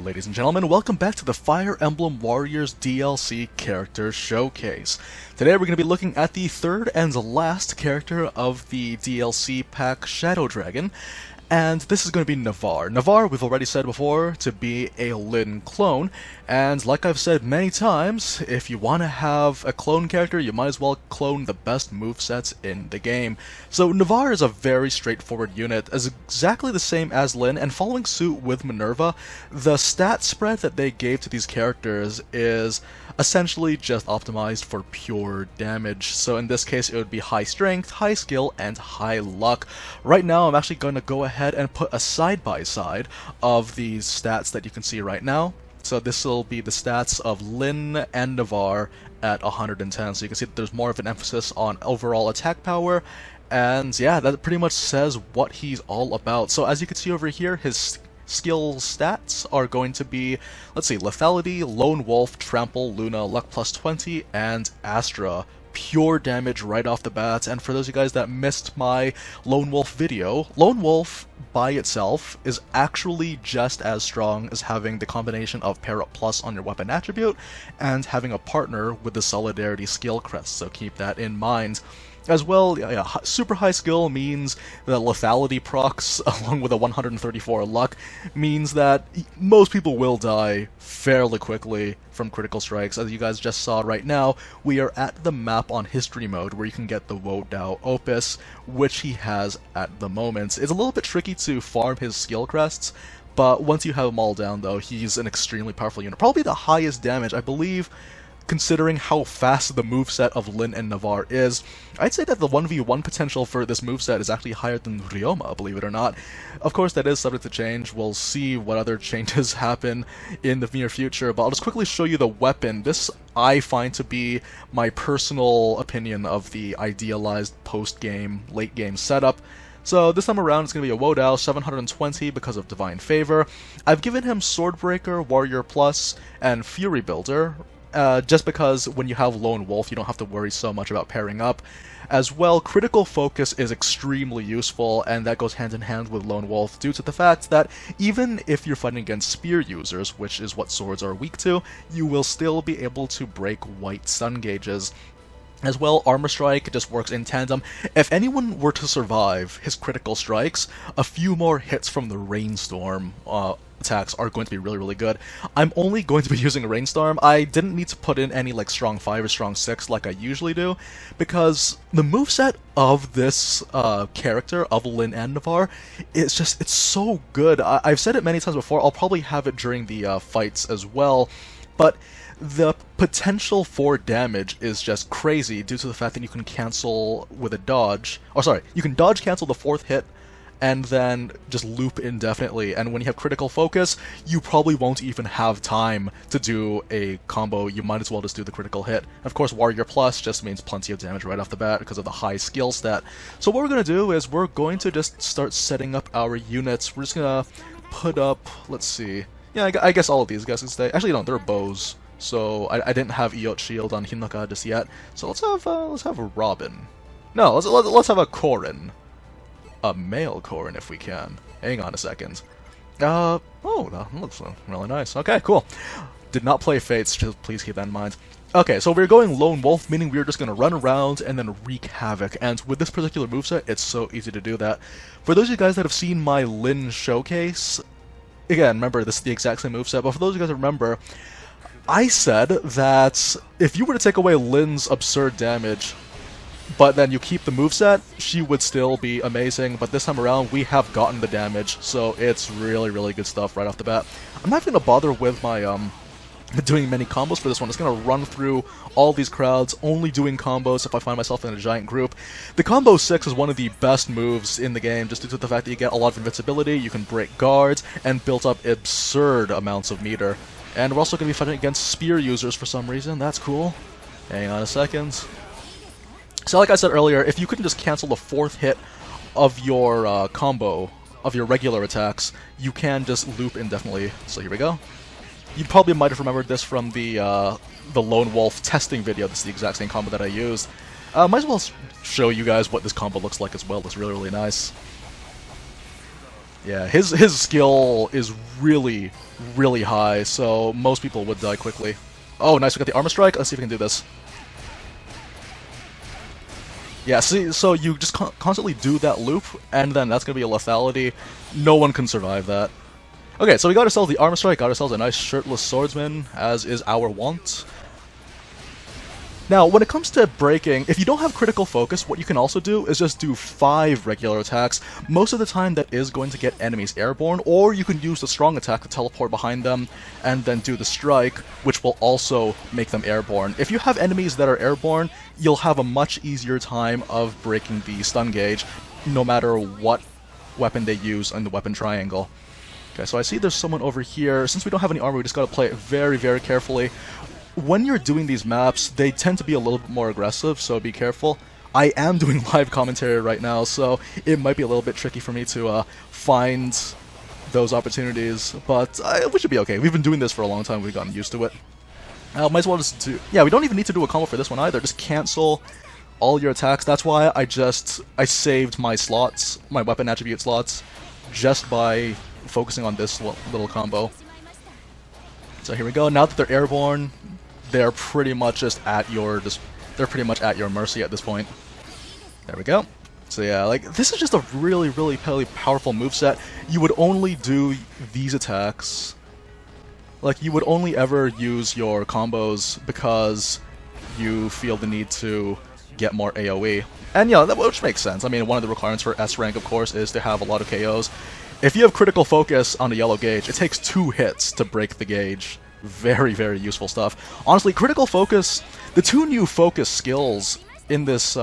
Ladies and gentlemen, welcome back to the Fire Emblem Warriors DLC Character Showcase. Today we're going to be looking at the third and last character of the DLC pack, Shadow Dragon, and this is going to be Navarre. Navarre, we've already said before, to be a Lyn clone, and like I've said many times, if you want to have a clone character, you might as well clone the best movesets in the game. So Navarre is a very straightforward unit, as exactly the same as Lyn, and following suit with Minerva, the stat spread that they gave to these characters is essentially just optimized for pure damage. So in this case it would be high strength, high skill, and high luck. Right now I'm actually going to go ahead and put a side-by-side of these stats that you can see right now. So this will be the stats of Lyn and Navarre at 110, so you can see that there's more of an emphasis on overall attack power, and yeah, that pretty much says what he's all about. So as you can see over here, his skill stats are going to be, let's see, Lethality, Lone Wolf, Trample, Luna, Luck plus 20, and Astra. Pure damage right off the bat, and for those of you guys that missed my Lone Wolf video, Lone Wolf by itself is actually just as strong as having the combination of Pair Up Plus on your weapon attribute and having a partner with the Solidarity skill crest, so keep that in mind. As well, super high skill means that lethality procs, along with a 134 luck, means that most people will die fairly quickly from critical strikes. As you guys just saw right now, we are at the map on history mode where you can get the Wodao Opus, which he has at the moment. It's a little bit tricky to farm his skill crests, but once you have them all down though, he's an extremely powerful unit. Probably the highest damage, I believe, considering how fast the moveset of Lyn and Navarre is. I'd say that the 1v1 potential for this moveset is actually higher than Ryoma, believe it or not. Of course, that is subject to change. We'll see what other changes happen in the near future, but I'll just quickly show you the weapon. This I find to be my personal opinion of the idealized post-game, late-game setup. So this time around it's going to be a Wodao, 720 because of Divine Favor. I've given him Swordbreaker, Warrior Plus, and Fury Builder, just because when you have Lone Wolf you don't have to worry so much about pairing up. As well, Critical Focus is extremely useful, and that goes hand in hand with Lone Wolf due to the fact that even if you're fighting against spear users, which is what swords are weak to, you will still be able to break white sun gauges. As well, Armor Strike just works in tandem. If anyone were to survive his critical strikes, a few more hits from the Rainstorm attacks are going to be really good. I'm only going to be using Rainstorm. I didn't need to put in any like strong 5 or strong 6 like I usually do, because the moveset of this character, of Lyn and Navarre, it's so good. I've said it many times before, I'll probably have it during the fights as well, but the potential for damage is just crazy due to the fact that you can cancel with a dodge, or sorry, you can dodge cancel the 4th hit and then just loop indefinitely, and when you have Critical Focus, you probably won't even have time to do a combo. You might as well just do the critical hit. Of course, Warrior Plus just means plenty of damage right off the bat because of the high skill stat. So what we're going to do is we're going to just start setting up our units. We're just going to put up, let's see, yeah, I guess all of these guys can stay. Actually, no, they're bows. So I didn't have Iot Shield on Hinoka just yet. So let's have a Robin. No, let's have a Corrin. A male Corrin if we can. Hang on a second. Oh, that looks really nice. Okay, cool. Did not play Fates, just please keep that in mind. Okay, so we're going Lone Wolf, meaning we're just going to run around and then wreak havoc, and with this particular moveset, it's so easy to do that. For those of you guys that have seen my Lyn showcase, again, remember, this is the exact same moveset, but for those of you guys that remember, I said that if you were to take away Lyn's absurd damage, but then you keep the moveset, she would still be amazing, but this time around we have gotten the damage, so it's really good stuff right off the bat. I'm not going to bother with my doing many combos for this one. I'm just going to run through all these crowds, only doing combos if I find myself in a giant group. The Combo 6 is one of the best moves in the game, just due to the fact that you get a lot of invincibility, you can break guards, and build up absurd amounts of meter. And we're also going to be fighting against spear users for some reason. That's cool. Hang on a second. So like I said earlier, if you couldn't just cancel the 4th hit of your combo, of your regular attacks, you can just loop indefinitely. So here we go. You probably might have remembered this from the Lone Wolf testing video. This is the exact same combo that I used. Might as well show you guys what this combo looks like as well. It's really nice. Yeah, his skill is really, really high, so most people would die quickly. Oh, nice, we got the armor strike. Let's see if we can do this. Yeah, see, so you just constantly do that loop, and then that's going to be a lethality. No one can survive that. Okay, so we got ourselves the armor strike, got ourselves a nice shirtless swordsman, as is our wont. Now, when it comes to breaking, if you don't have critical focus, what you can also do is just do 5 regular attacks. Most of the time that is going to get enemies airborne, or you can use the strong attack to teleport behind them, and then do the strike, which will also make them airborne. If you have enemies that are airborne, you'll have a much easier time of breaking the stun gauge, no matter what weapon they use in the weapon triangle. Okay, so I see there's someone over here. Since we don't have any armor, we just gotta play it very, very carefully. When you're doing these maps, they tend to be a little bit more aggressive, so be careful. I am doing live commentary right now, so it might be a little bit tricky for me to find those opportunities, but we should be okay. We've been doing this for a long time, we've gotten used to it. Might as well just do... Yeah, we don't even need to do a combo for this one either, just cancel all your attacks. That's why I saved my slots, my weapon attribute slots, just by focusing on this little combo. So here we go, now that they're airborne, they're pretty much just at your mercy at this point. There we go. So yeah, like, this is just a really, really powerful moveset. You would only do these attacks, like, you would only ever use your combos because you feel the need to get more AoE. And yeah, which makes sense. I mean, one of the requirements for S rank, of course, is to have a lot of KOs. If you have critical focus on a yellow gauge, it takes 2 hits to break the gauge. Very, very useful stuff. Honestly, critical focus, the 2 new focus skills in this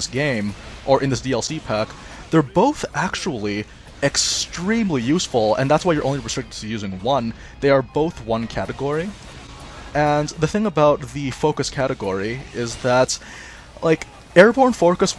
game, or in this DLC pack, they're both actually extremely useful, and that's why you're only restricted to using one. They are both one category. And the thing about the focus category is that, like, airborne focus,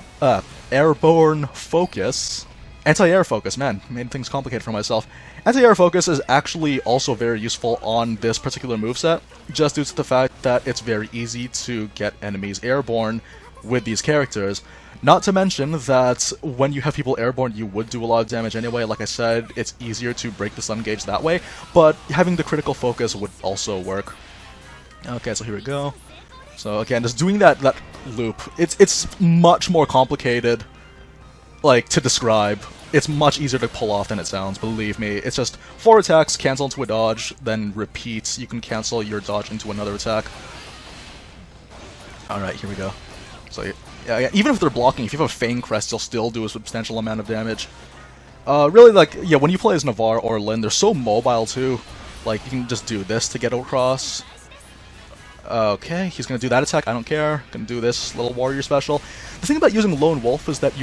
anti-air focus, man, made things complicated for myself. Anti-air focus is actually also very useful on this particular moveset, just due to the fact that it's very easy to get enemies airborne with these characters. Not to mention that when you have people airborne, you would do a lot of damage anyway. Like I said, it's easier to break the stun gauge that way, but having the critical focus would also work. Okay, so here we go. So again, just doing that loop, it's much more complicated, like, to describe. It's much easier to pull off than it sounds, believe me. It's just 4 attacks, cancel into a dodge, then repeat. You can cancel your dodge into another attack. Alright, here we go. So yeah, even if they're blocking, if you have a Fang Crest, you'll still do a substantial amount of damage. Really, like, yeah, when you play as Navarre or Lyn, they're so mobile too. Like, you can just do this to get across. Okay, he's gonna do that attack, I don't care. Gonna do this little warrior special. The thing about using Lone Wolf is that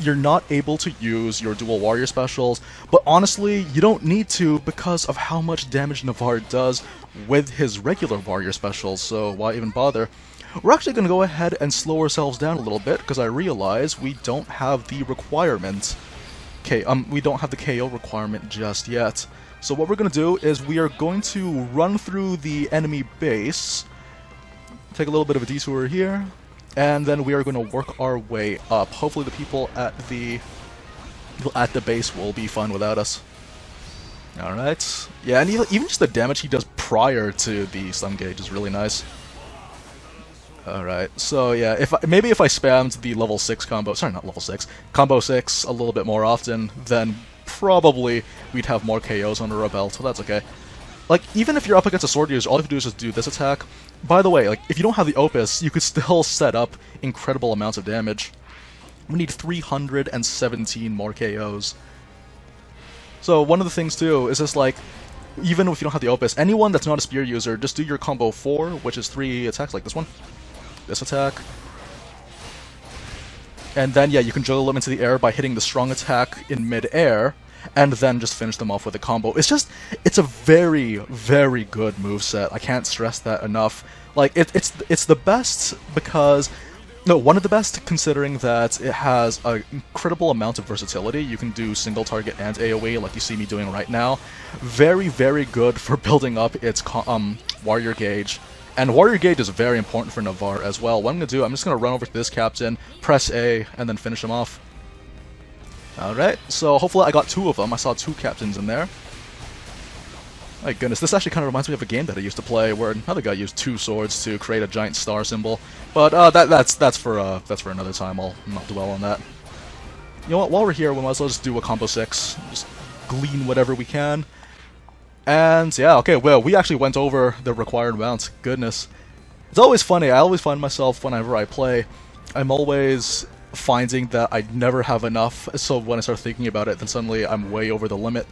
you're not able to use your dual warrior specials, but honestly, you don't need to because of how much damage Navarre does with his regular warrior specials, so why even bother? We're actually going to go ahead and slow ourselves down a little bit, because I realize we don't have the requirement. Okay, we don't have the KO requirement just yet. So what we're going to do is we are going to run through the enemy base, take a little bit of a detour here, and then we are going to work our way up. Hopefully the people at the base will be fine without us. Alright. Yeah, and even just the damage he does prior to the stun gauge is really nice. Alright, so yeah, maybe if I spammed the level 6 combo, sorry, not level 6, combo 6 a little bit more often, then probably we'd have more KOs under our belt, so that's okay. Like, even if you're up against a sword user, all you have to do is just do this attack. By the way, like, if you don't have the Opus, you could still set up incredible amounts of damage. We need 317 more KOs. So one of the things, too, is just like, even if you don't have the Opus, anyone that's not a spear user, just do your combo 4, which is 3 attacks like this one. This attack. And then, yeah, you can juggle them into the air by hitting the strong attack in mid-air, and then just finish them off with a combo. It's a very, very good moveset. I can't stress that enough. Like, it's the best because... No, one of the best, considering that it has an incredible amount of versatility. You can do single target and AoE, like you see me doing right now. Very, very good for building up its warrior gauge. And warrior gauge is very important for Navarre as well. What I'm going to do, I'm just going to run over to this captain, press A, and then finish him off. Alright, so hopefully I got 2 of them. I saw 2 captains in there. My goodness, this actually kind of reminds me of a game that I used to play where another guy used 2 swords to create a giant star symbol. But that's for another time. I'll not dwell on that. You know what? While we're here, we might as well just do a combo 6. Just glean whatever we can. And yeah, okay. Well, we actually went over the required amount. Goodness, it's always funny. I always find myself whenever I play, I'm always finding that I never have enough. So when I start thinking about it, then suddenly I'm way over the limit.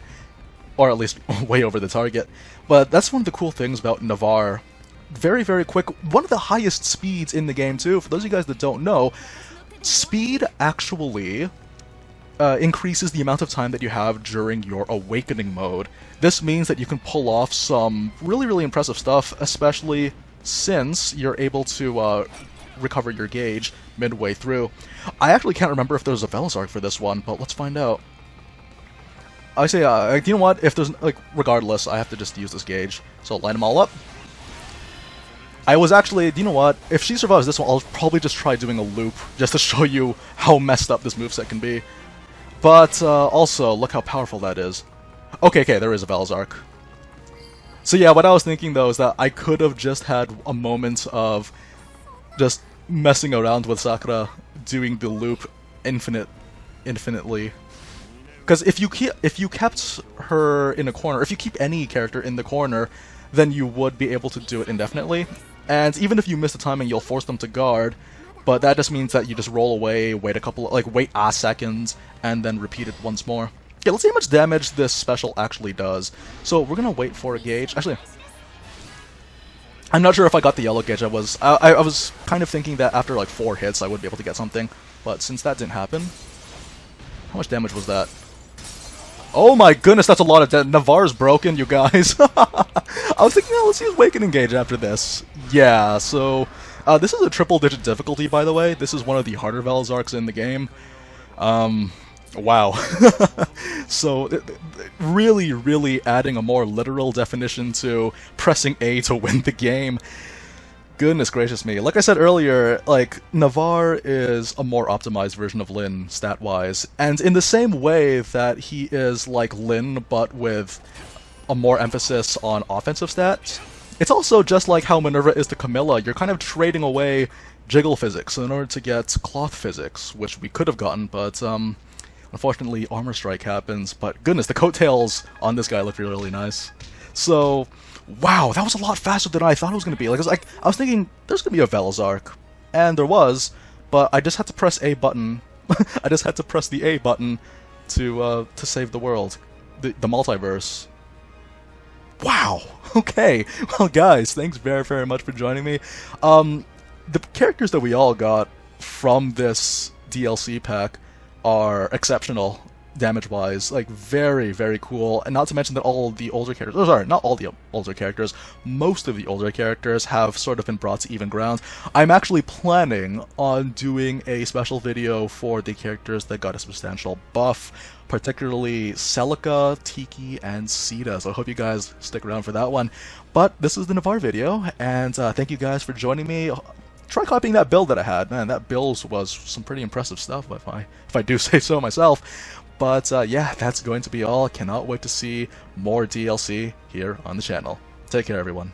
Or at least way over the target. But that's one of the cool things about Navarre. Very, very quick. One of the highest speeds in the game, too. For those of you guys that don't know, speed actually increases the amount of time that you have during your awakening mode. This means that you can pull off some really, really impressive stuff, especially since you're able to recover your gauge midway through. I actually can't remember if there's a Velazark for this one, but let's find out. I say, you know what, if there's, like, regardless, I have to just use this gauge. So line them all up. I was actually, you know what, if she survives this one, I'll probably just try doing a loop, just to show you how messed up this moveset can be. But, also, look how powerful that is. Okay, there is a Velazark. So yeah, what I was thinking, though, is that I could have just had a moment of just messing around with Sakura, doing the loop infinitely. Because if you kept her in a corner, if you keep any character in the corner, then you would be able to do it indefinitely. And even if you miss the timing, you'll force them to guard. But that just means that you just roll away, wait a second, and then repeat it once more. Okay, let's see how much damage this special actually does. So we're gonna wait for a gauge. Actually, I'm not sure if I got the yellow gauge. I was kind of thinking that after like 4 hits I would be able to get something, but since that didn't happen, how much damage was that? Oh my goodness, that's a lot of damage. Navarre's broken, you guys. I was thinking, oh, let's use Awakening Gauge after this. Yeah, so this is a triple-digit difficulty, by the way. This is one of the harder Velazarks in the game. Wow. So, really, really adding a more literal definition to pressing A to win the game. Goodness gracious me. Like I said earlier, like, Navarre is a more optimized version of Lyn, stat-wise. And in the same way that he is like Lyn, but with a more emphasis on offensive stats, it's also just like how Minerva is to Camilla. You're kind of trading away jiggle physics in order to get cloth physics, which we could have gotten, but, unfortunately, Armor Strike happens. But goodness, the coattails on this guy look really, really nice. So, wow, that was a lot faster than I thought it was going to be. Like, I was thinking there's going to be a Velazark, and there was, but I just had to press A button. I just had to press the A button to save the world, the multiverse. Wow. Okay. Well, guys, thanks very, very much for joining me. The characters that we all got from this DLC pack are exceptional. Damage-wise, like, very, very cool, and not to mention that all the older characters, oh, sorry, not all the older characters, most of the older characters have sort of been brought to even ground. I'm actually planning on doing a special video for the characters that got a substantial buff, particularly Celica, Tiki, and Sita, so I hope you guys stick around for that one. But this is the Navarre video, and thank you guys for joining me. Try copying that build that I had. Man, that build was some pretty impressive stuff, if I do say so myself. But yeah, that's going to be all. Cannot wait to see more DLC here on the channel. Take care, everyone.